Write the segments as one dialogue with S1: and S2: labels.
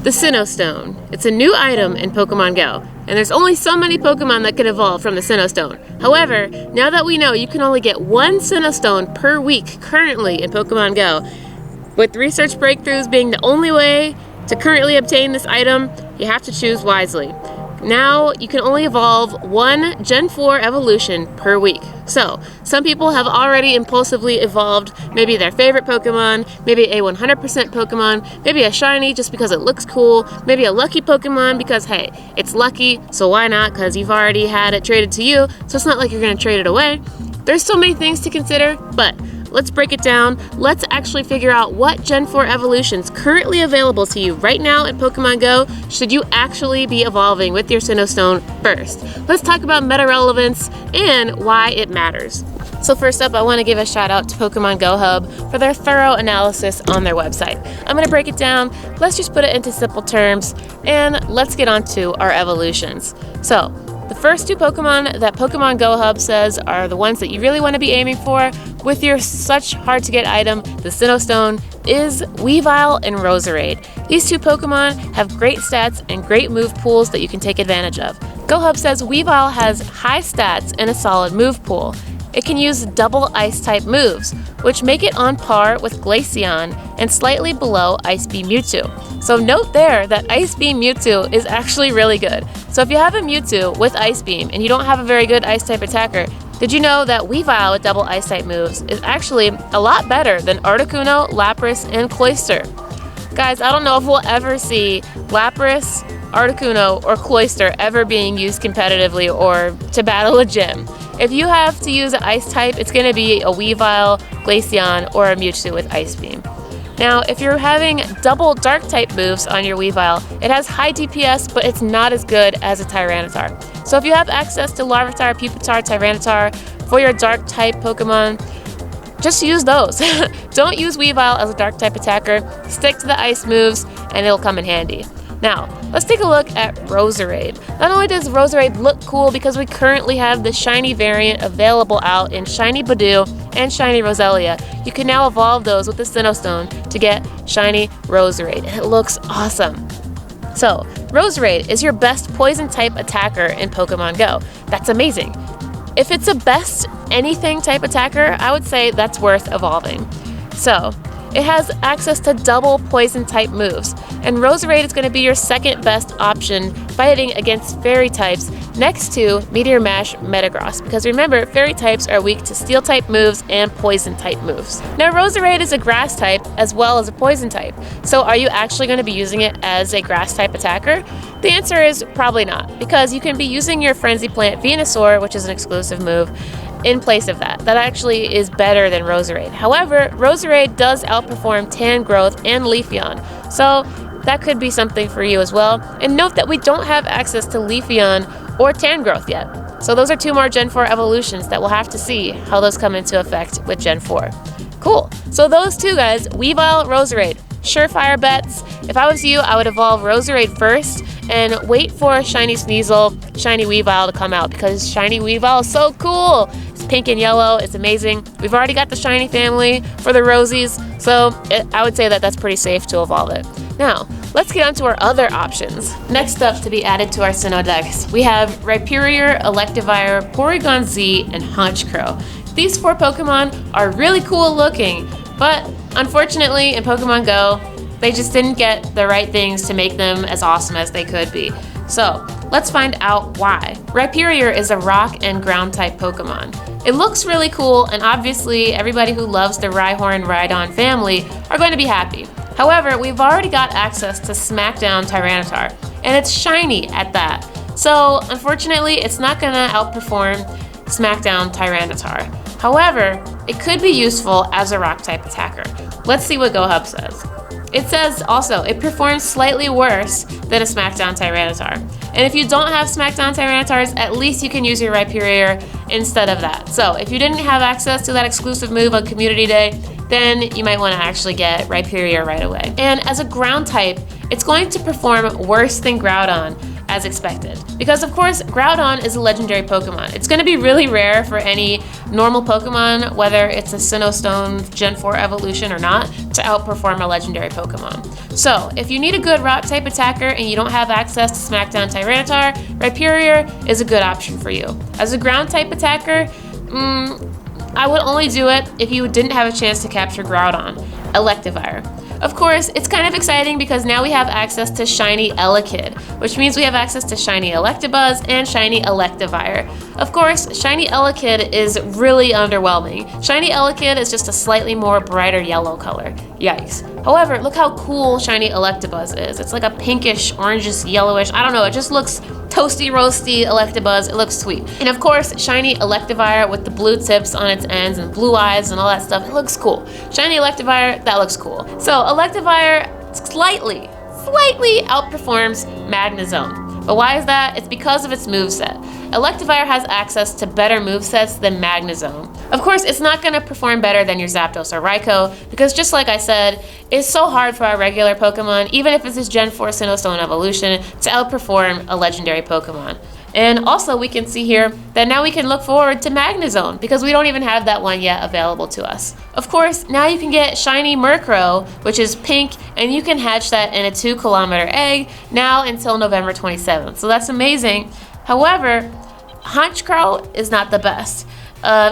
S1: The Sinnoh Stone. It's a new item in Pokemon Go, and there's only so many Pokemon that can evolve from the Sinnoh Stone. However, now that we know you can only get one Sinnoh Stone per week currently in Pokemon Go, with research breakthroughs being the only way to currently obtain this item, you have to choose wisely. Now, you can only evolve one Gen 4 evolution per week. So, some people have already impulsively evolved maybe their favorite Pokemon, maybe a 100% Pokemon, maybe a shiny just because it looks cool, maybe a lucky Pokemon because, hey, it's lucky, so why not? Because you've already had it traded to you, so it's not like you're going to trade it away. There's so many things to consider, but let's break it down. Let's actually figure out what Gen 4 evolutions currently available to you right now in Pokemon Go should you actually be evolving with your Sinnoh Stone first. Let's talk about meta relevance and why it matters. So first up, I want to give a shout out to Pokemon Go Hub for their thorough analysis on their website. I'm going to break it down. Let's just put it into simple terms and let's get on to our evolutions. So the first two Pokemon that Pokemon Go Hub says are the ones that you really want to be aiming for with your such hard to get item, the Sinnoh Stone, is Weavile and Rosa Raid. These two Pokemon have great stats and great move pools that you can take advantage of. Go Hub says Weavile has high stats and a solid move pool. It can use double Ice-type moves, which make it on par with Glaceon and slightly below Ice Beam Mewtwo. So note there that Ice Beam Mewtwo is actually really good. So if you have a Mewtwo with Ice Beam and you don't have a very good Ice-type attacker, did you know that Weavile with double Ice-type moves is actually a lot better than Articuno, Lapras, and Cloyster? Guys, I don't know if we'll ever see Lapras, Articuno, or Cloyster ever being used competitively or to battle a gym. If you have to use an Ice type, it's going to be a Weavile, Glaceon, or a Mewtwo with Ice Beam. Now, if you're having double Dark type moves on your Weavile, it has high DPS, but it's not as good as a Tyranitar. So if you have access to Larvitar, Pupitar, Tyranitar for your Dark type Pokemon, just use those. Don't use Weavile as a Dark type attacker. Stick to the Ice moves, and it'll come in handy. Now, let's take a look at Roserade. Not only does Roserade look cool because we currently have the shiny variant available out in Shiny Budew and Shiny Roselia, you can now evolve those with the Sinnoh Stone to get Shiny Roserade, and it looks awesome. So, Roserade is your best poison-type attacker in Pokemon Go. That's amazing. If it's a best anything type attacker, I would say that's worth evolving. So, it has access to double poison type moves, and Roserade is going to be your second best option fighting against fairy types next to Meteor Mash Metagross, because remember, fairy types are weak to steel type moves and poison type moves. Now, Roserade is a grass type as well as a poison type, so are you actually going to be using it as a grass type attacker? The answer is probably not, because you can be using your Frenzy Plant Venusaur, which is an exclusive move, in place of that. That actually is better than Roserade. However, Roserade does outperform Tangrowth and Leafeon, so that could be something for you as well. And note that we don't have access to Leafeon or Tangrowth yet. So those are two more Gen 4 evolutions that we'll have to see how those come into effect with Gen 4. Cool. So those two guys, Weavile, Roserade, surefire bets. If I was you, I would evolve Roserade first and wait for Shiny Sneasel, Shiny Weavile to come out, because Shiny Weavile is so cool. It's pink and yellow. It's amazing. We've already got the Shiny family for the Rosies, so I would say that that's pretty safe to evolve it. Now, let's get on to our other options. Next up to be added to our Sinnoh Dex, we have Rhyperior, Electivire, Porygon-Z, and Honchkrow. These four Pokemon are really cool looking, but unfortunately in Pokemon Go, they just didn't get the right things to make them as awesome as they could be. So, let's find out why. Rhyperior is a rock and ground type Pokemon. It looks really cool, and obviously everybody who loves the Rhyhorn Rhydon family are going to be happy. However, we've already got access to Smackdown Tyranitar, and it's shiny at that. So, unfortunately, it's not going to outperform Smackdown Tyranitar. However, it could be useful as a rock type attacker. Let's see what GoHub says. It says also, it performs slightly worse than a Smackdown Tyranitar. And if you don't have Smackdown Tyranitars, at least you can use your Rhyperior instead of that. So if you didn't have access to that exclusive move on Community Day, then you might want to actually get Rhyperior right away. And as a ground type, it's going to perform worse than Groudon as expected. Because of course, Groudon is a legendary Pokemon. It's going to be really rare for any normal Pokemon, whether it's a Sinnoh Stone Gen 4 evolution or not, to outperform a legendary Pokemon. So, if you need a good rock type attacker and you don't have access to Smackdown Tyranitar, Rhyperior is a good option for you. As a ground type attacker, I would only do it if you didn't have a chance to capture Groudon, Electivire. Of course, it's kind of exciting because now we have access to shiny Elekid, which means we have access to shiny Electabuzz and shiny Electivire. Of course, shiny Elekid is really underwhelming. Shiny Elekid is just a slightly more brighter yellow color. Yikes. However, look how cool shiny Electabuzz is. It's like a pinkish, orangish, yellowish, I don't know, it just looks toasty, roasty Electabuzz. It looks sweet. And of course, shiny Electivire with the blue tips on its ends and blue eyes and all that stuff, it looks cool. Shiny Electivire, that looks cool. So Electivire slightly outperforms Magnezone. But why is that? It's because of its moveset. Electivire has access to better movesets than Magnezone. Of course, it's not going to perform better than your Zapdos or Raikou, because just like I said, it's so hard for our regular Pokemon, even if it's this Gen 4 Sinnoh Stone evolution, to outperform a legendary Pokemon. And also we can see here that now we can look forward to Magnezone because we don't even have that one yet available to us. Of course, now you can get shiny Murkrow, which is pink, and you can hatch that in a 2-kilometer egg now until November 27th. So that's amazing. However, Honchkrow is not the best.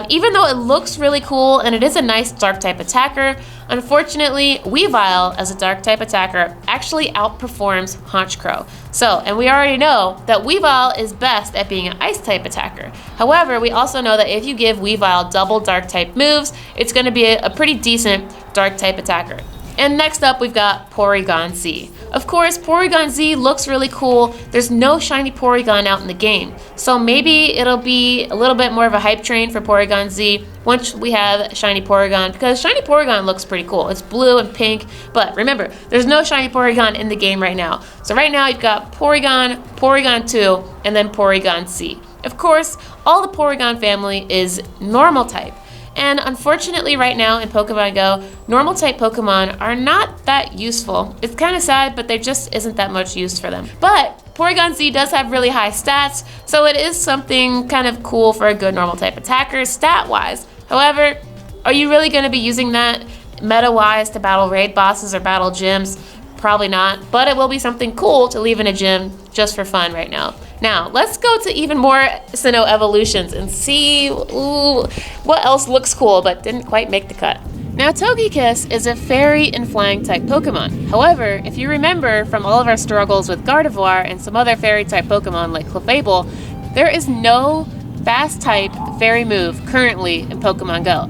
S1: Even though it looks really cool and it is a nice dark type attacker, unfortunately, Weavile as a dark type attacker actually outperforms Honchkrow. So, and we already know that Weavile is best at being an ice type attacker. However, we also know that if you give Weavile double dark type moves, it's going to be a pretty decent dark type attacker. And next up, we've got Porygon-Z. Of course, Porygon-Z looks really cool. There's no shiny Porygon out in the game. So maybe it'll be a little bit more of a hype train for Porygon-Z once we have shiny Porygon, because shiny Porygon looks pretty cool. It's blue and pink, but remember, there's no shiny Porygon in the game right now. So right now, you've got Porygon, Porygon 2, and then Porygon-Z. Of course, all the Porygon family is normal type. And unfortunately right now in Pokemon Go, normal type Pokemon are not that useful. It's kind of sad, but there just isn't that much use for them. But Porygon-Z does have really high stats, so it is something kind of cool for a good normal type attacker stat-wise. However, are you really going to be using that meta-wise to battle raid bosses or battle gyms? Probably not, but it will be something cool to leave in a gym just for fun right now. Now, let's go to even more Sinnoh evolutions and see what else looks cool but didn't quite make the cut. Now, Togekiss is a fairy and flying type Pokemon. However, if you remember from all of our struggles with Gardevoir and some other fairy type Pokemon like Clefable, there is no fast type fairy move currently in Pokemon Go.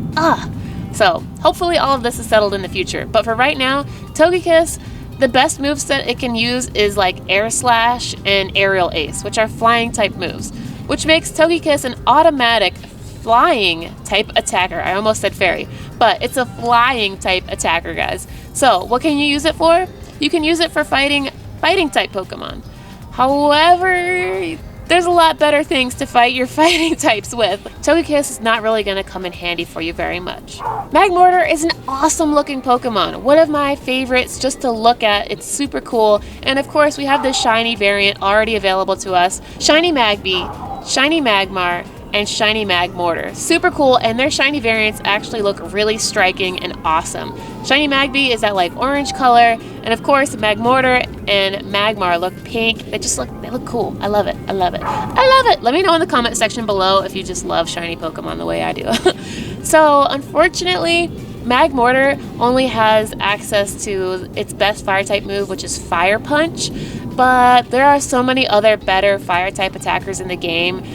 S1: So hopefully all of this is settled in the future. But for right now, Togekiss, the best moves that it can use is like Air Slash and Aerial Ace, which are flying type moves, which makes Togekiss an automatic flying type attacker. I almost said fairy, but it's a flying type attacker, guys. So what can you use it for? You can use it for fighting type Pokemon. However, there's a lot better things to fight your fighting types with. Togekiss is not really going to come in handy for you very much. Magmortar is an awesome looking Pokemon. One of my favorites just to look at. It's super cool. And of course, we have the shiny variant already available to us. Shiny Magby, Shiny Magmar, and shiny Magmortar. Super cool, and their shiny variants actually look really striking and awesome. Shiny Magby is that like orange color, and of course Magmortar and Magmar look pink. They look cool. I love it. I love it. I love it. Let me know in the comment section below if you just love shiny Pokemon the way I do. So unfortunately, Magmortar only has access to its best fire type move, which is Fire Punch, but there are so many other better fire type attackers in the game.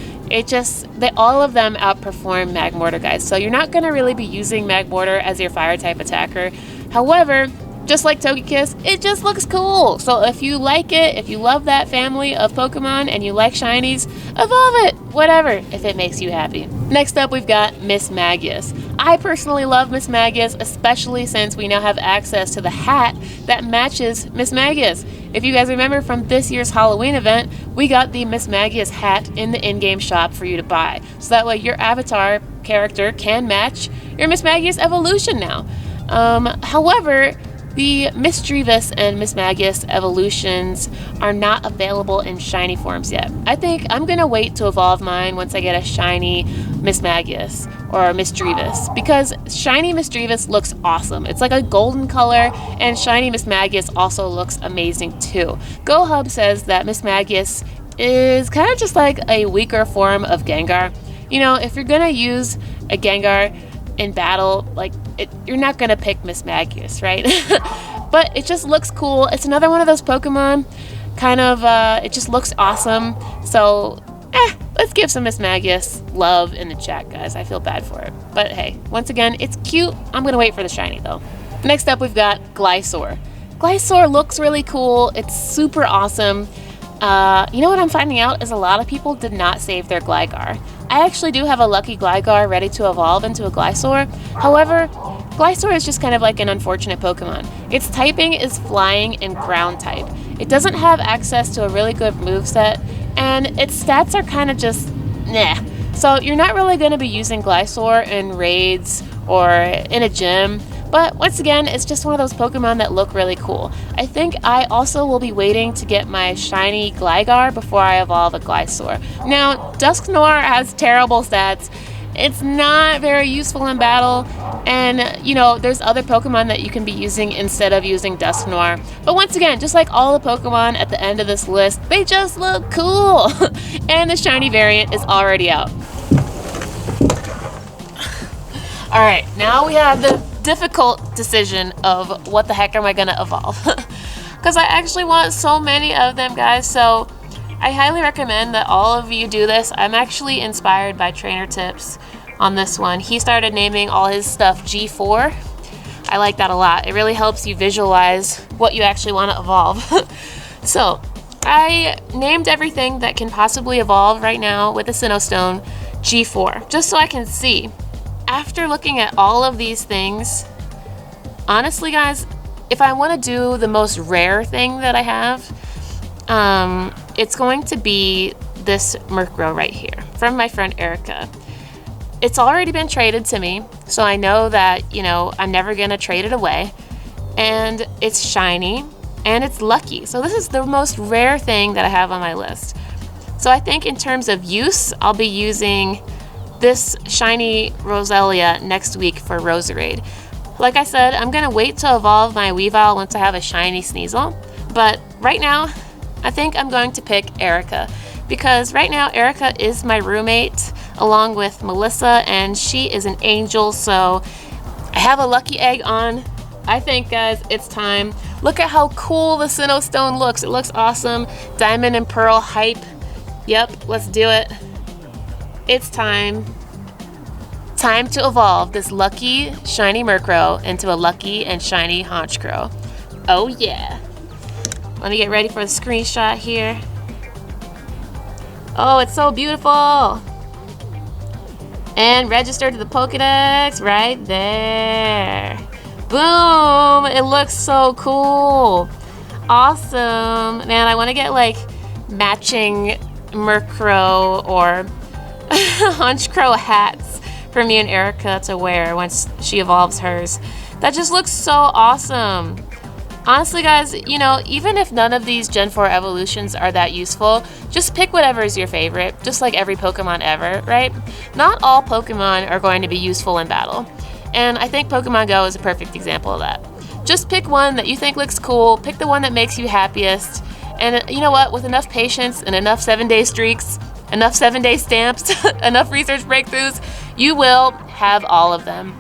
S1: All of them outperform Magmortar, guys. So you're not going to really be using Magmortar as your fire type attacker. However, just like Togekiss, it just looks cool. So if you like it, if you love that family of Pokemon and you like shinies, evolve it, whatever, if it makes you happy. Next up, we've got Mismagius. I personally love Mismagius, especially since we now have access to the hat that matches Mismagius. If you guys remember from this year's Halloween event, we got the Mismagius hat in the in-game shop for you to buy. So that way your avatar character can match your Mismagius evolution now. However, the Misdreavus and Mismagius evolutions are not available in shiny forms yet. I think I'm going to wait to evolve mine once I get a shiny Mismagius. or Misdreavus, because shiny Misdreavus looks awesome. It's like a golden color, and shiny Mismagius also looks amazing too. GoHub says that Mismagius is kind of just like a weaker form of Gengar. You know, if you're gonna use a Gengar in battle, like you're not gonna pick Mismagius, right? But it just looks cool. It's another one of those Pokemon, kind of, it just looks awesome. So, let's give some Mismagius love in the chat, guys. I feel bad for it. But hey, once again, it's cute. I'm gonna wait for the shiny though. Next up, we've got Gliscor. Gliscor looks really cool. It's super awesome. You know what I'm finding out is a lot of people did not save their Gligar. I actually do have a lucky Gligar ready to evolve into a Gliscor. However, Gliscor is just kind of like an unfortunate Pokemon. Its typing is flying and ground type. It doesn't have access to a really good moveset, and its stats are kind of just nah. So you're not really going to be using Gliscor in raids or in a gym. But once again, it's just one of those Pokemon that look really cool. I think I also will be waiting to get my shiny Gligar before I evolve a Gliscor. Now, Dusknoir has terrible stats. It's not very useful in battle, and you know, there's other Pokemon that you can be using instead of using Dusknoir. But once again, just like all the Pokemon at the end of this list, they just look cool. And the shiny variant is already out. Alright, now we have the difficult decision of what the heck am I gonna evolve. Because I actually want so many of them, guys, so I highly recommend that all of you do this. I'm actually inspired by Trainer Tips on this one. He started naming all his stuff G4. I like that a lot. It really helps you visualize what you actually want to evolve. So I named everything that can possibly evolve right now with the Sinnoh Stone G4, just so I can see. After looking at all of these things, honestly, guys, if I want to do the most rare thing that I have, it's going to be this Murkrow right here from my friend Erica. It's already been traded to me, so I know that, you know, I'm never going to trade it away. And it's shiny, and it's lucky. So this is the most rare thing that I have on my list. So I think in terms of use, I'll be using this shiny Roselia next week for Rosa Raid. Like I said, I'm going to wait to evolve my Weavile once I have a shiny Sneasel. But right now, I think I'm going to pick Erica, because right now Erica is my roommate along with Melissa, and she is an angel, so I have a lucky egg on. I think, guys, it's time. Look at how cool the Sinnoh Stone looks. It looks awesome. Diamond and Pearl hype. Yep, let's do it. It's time. Time to evolve this lucky shiny Murkrow into a lucky and shiny Honchkrow. Oh yeah. Let me get ready for the screenshot here. Oh, it's so beautiful. And register to the Pokedex right there. Boom! It looks so cool. Awesome. Man, I want to get like matching Murkrow or Honchkrow hats for me and Erica to wear once she evolves hers. That just looks so awesome. Honestly, guys, you know, even if none of these Gen 4 evolutions are that useful, just pick whatever is your favorite, just like every Pokemon ever, right? Not all Pokemon are going to be useful in battle, and I think Pokemon Go is a perfect example of that. Just pick one that you think looks cool, pick the one that makes you happiest, and you know what? With enough patience and enough 7-day streaks, enough 7-day stamps, enough research breakthroughs, you will have all of them.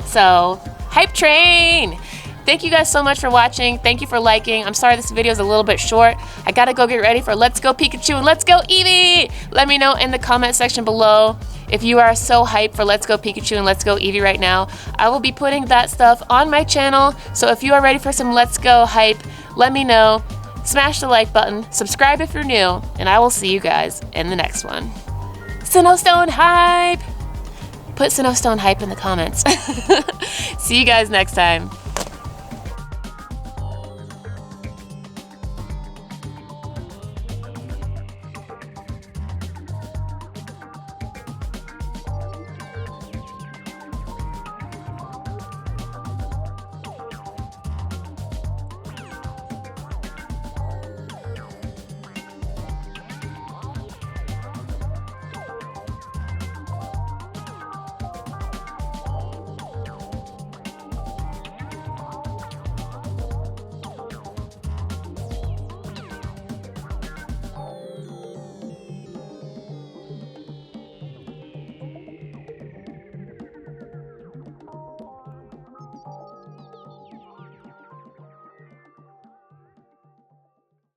S1: So, hype train! Thank you guys so much for watching. Thank you for liking. I'm sorry this video is a little bit short. I gotta go get ready for Let's Go Pikachu and Let's Go Eevee! Let me know in the comment section below if you are so hyped for Let's Go Pikachu and Let's Go Eevee right now. I will be putting that stuff on my channel, so if you are ready for some Let's Go hype, let me know. Smash the like button, subscribe if you're new, and I will see you guys in the next one. Sinnoh Stone hype! Put Sinnoh Stone hype in the comments. See you guys next time.